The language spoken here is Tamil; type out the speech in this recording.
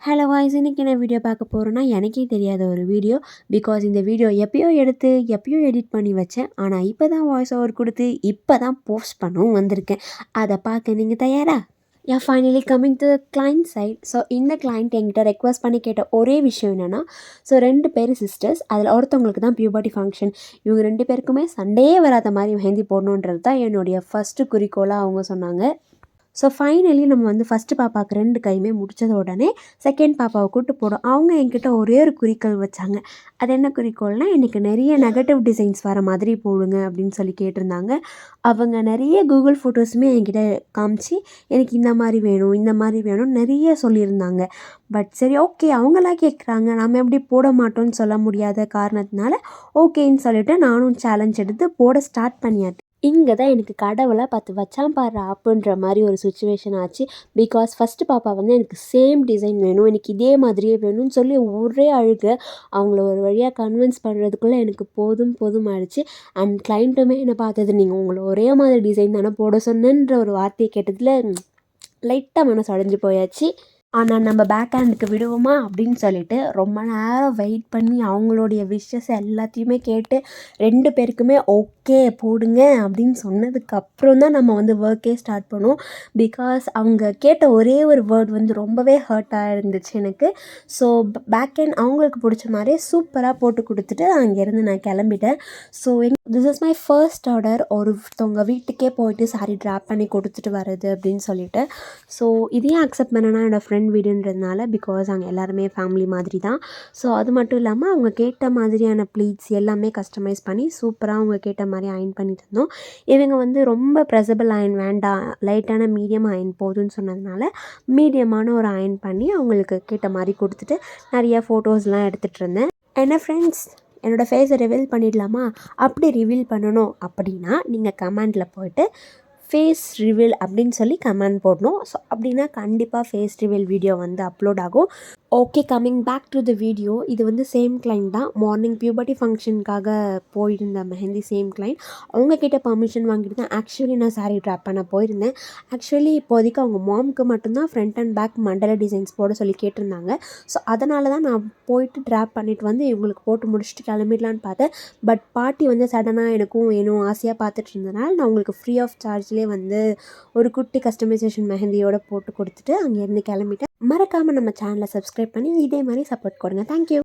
ஹலோ வாய்ஸ், இன்றைக்கி என்ன வீடியோ பார்க்க போகிறோன்னா எனக்கே தெரியாத ஒரு வீடியோ. பிகாஸ் இந்த வீடியோ எப்பயோ எடுத்து எப்பயோ எடிட் பண்ணி வச்சேன். ஆனால் இப்போ தான் வாய்ஸ் ஓவர் கொடுத்து இப்போ தான் போஸ்ட் பண்ணவும் வந்திருக்கேன். அதை பார்க்க நீங்கள் தயாரா? Finally coming to client side. So இந்த கிளைண்ட் என்கிட்ட ரெக்வஸ்ட் பண்ணி கேட்ட ஒரே விஷயம் என்னென்னா, ஸோ 2 பேர் சிஸ்டர்ஸ். அதில் ஒருத்தவங்களுக்கு தான் பியூபர்ட்டி ஃபங்க்ஷன். இவங்க 2 பேருக்குமே சண்டையே வராத மாதிரி மெஹந்தி போடணுன்றது தான் என்னுடைய ஃபஸ்ட்டு குறிக்கோளாக அவங்க சொன்னாங்க. ஸோ ஃபைனலி நம்ம வந்து ஃபஸ்ட்டு பாப்பாவுக்கு 2 கையுமே முடித்தத உடனே செகண்ட் பாப்பாவை கூப்பிட்டு போனோம். அவங்க என்கிட்ட ஒரே ஒரு குறிக்கோள் வச்சாங்க. அது என்ன குறிக்கோள்னால், எனக்கு நிறைய நெகட்டிவ் டிசைன்ஸ் வர மாதிரி போடுங்க அப்படின்னு சொல்லி கேட்டிருந்தாங்க. அவங்க நிறைய கூகுள் ஃபோட்டோஸுமே என்கிட்ட காமிச்சு, எனக்கு இந்த மாதிரி வேணும் இந்த மாதிரி வேணும்னு நிறைய சொல்லியிருந்தாங்க. பட் சரி, ஓகே, அவங்களா கேட்குறாங்க, நம்ம எப்படி போட மாட்டோம்னு சொல்ல முடியாத காரணத்தினால ஓகேன்னு சொல்லிவிட்டு நானும் சேலஞ்ச் எடுத்து போட ஸ்டார்ட் பண்ணியாச்சு. இங்கே தான் எனக்கு கடவுளாக பார்த்து வச்சான் பாரு அப்புன்ற மாதிரி ஒரு சுச்சுவேஷன் ஆச்சு. பிகாஸ் ஃபஸ்ட்டு பாப்பா வந்து எனக்கு சேம் டிசைன் வேணும், எனக்கு இதே மாதிரியே வேணும்னு சொல்லி ஒரே அழுக. அவங்கள ஒரு வழியாக கன்வின்ஸ் பண்ணுறதுக்குள்ளே எனக்கு போதும் போதும் ஆயிடுச்சு. அண்ட் கிளைண்ட்டுமே என்னை பார்த்தது, நீங்கள் உங்களை ஒரே மாதிரி டிசைன் தானே போட சொன்னேன்ற ஒரு வார்த்தையை கேட்டதில் லைட்டாக மனசு உடஞ்சி போயாச்சு. ஆனால் நம்ம பேக் ஹேண்டுக்கு விடுவோமா அப்படின்னு சொல்லிட்டு ரொம்ப நேரம் வெயிட் பண்ணி அவங்களுடைய விஷஸ் எல்லாத்தையுமே கேட்டு 2 பேருக்குமே ஓகே போடுங்க அப்படின்னு சொன்னதுக்கப்புறம் தான் நம்ம வந்து ஒர்க்கே ஸ்டார்ட் பண்ணோம். பிகாஸ் அவங்க கேட்ட ஒரே ஒரு வேர்ட் வந்து ரொம்பவே ஹர்ட்டாக இருந்துச்சு எனக்கு. ஸோ பேக் ஹேண்ட் அவங்களுக்கு பிடிச்ச மாதிரியே சூப்பராக போட்டு கொடுத்துட்டு அங்கேருந்து நான் கிளம்பிட்டேன். So this is my first order, ஒருத்தவங்க வீட்டுக்கே போயிட்டு சாரீ ட்ராப் பண்ணி கொடுத்துட்டு வர்றது அப்படின்னு சொல்லிட்டு. ஸோ இதையும் அக்செப்ட் பண்ணனா என்னோடய ஃப்ரெண்ட் வீடுன்றதுனால, பிகாஸ் அவங்க எல்லாருமே ஃபேமிலி மாதிரி தான். ஸோ அது மட்டும் இல்லாமல் அவங்க கேட்ட மாதிரியான ப்ளீட்ஸ் எல்லாமே கஸ்டமைஸ் பண்ணி சூப்பராக அவங்க கேட்ட மாதிரி அயன் பண்ணி தந்தோம். இவங்க வந்து ரொம்ப ப்ரெசபிள் அயன் வேண்டாம், லைட்டான மீடியம் அயன் போதும்னு சொன்னதுனால மீடியமான ஒரு அயன் பண்ணி அவங்களுக்கு கேட்ட மாதிரி கொடுத்துட்டு நிறைய ஃபோட்டோஸ்லாம் எடுத்துகிட்டு இருந்தேன். என்ன ஃப்ரெண்ட்ஸ், என்னோடய ஃபேஸை ரிவீல் பண்ணிடலாமா? அப்படி ரிவீல் பண்ணணும் அப்படின்னா நீங்கள் கமெண்டில் போய்ட்டு ஃபேஸ் ரிவீல் அப்படின்னு சொல்லி கமெண்ட் போடணும். ஸோ அப்படின்னா கண்டிப்பாக ஃபேஸ் ரிவீல் வீடியோ வந்து அப்லோட் ஆகும். Okay, coming back to the video. இது வந்து சேம் கிளைண்ட் தான். மார்னிங் பியூபர்ட்டி ஃபங்க்ஷனுக்காக போயிருந்த மெஹந்தி சேம் கிளைண்ட். அவங்கக்கிட்ட பர்மிஷன் வாங்கிட்டு தான் ஆக்சுவலி நான் சாரீ ட்ராப் பண்ண போயிருந்தேன். ஆக்சுவலி இப்போதைக்கு அவங்க மாம்க்கு மட்டும்தான் ஃப்ரண்ட் அண்ட் பேக் மண்டல டிசைன்ஸ் போட சொல்லி கேட்டிருந்தாங்க. ஸோ அதனால தான் நான் போயிட்டு ட்ராப் பண்ணிவிட்டு வந்து இவங்களுக்கு போட்டு முடிச்சுட்டு கிளம்பிடலான்னு பார்த்தேன். பட் பாட்டி வந்து சடனாக எனக்கும் வேணும் ஆசையாக பார்த்துட்டு இருந்தனால நான் உங்களுக்கு ஃப்ரீ ஆஃப் சார்ஜ்லேயே வந்து ஒரு குட்டி கஸ்டமைசேஷன் மெஹந்தியோடு போட்டு கொடுத்துட்டு அங்கேருந்து கிளம்பிட்டேன். மறக்காமல் நம்ம சேனலை சப்ஸ்கிரைப் பண்ணி இதே மாதிரி சப்போர்ட் கொடுங்க. தேங்க்யூ.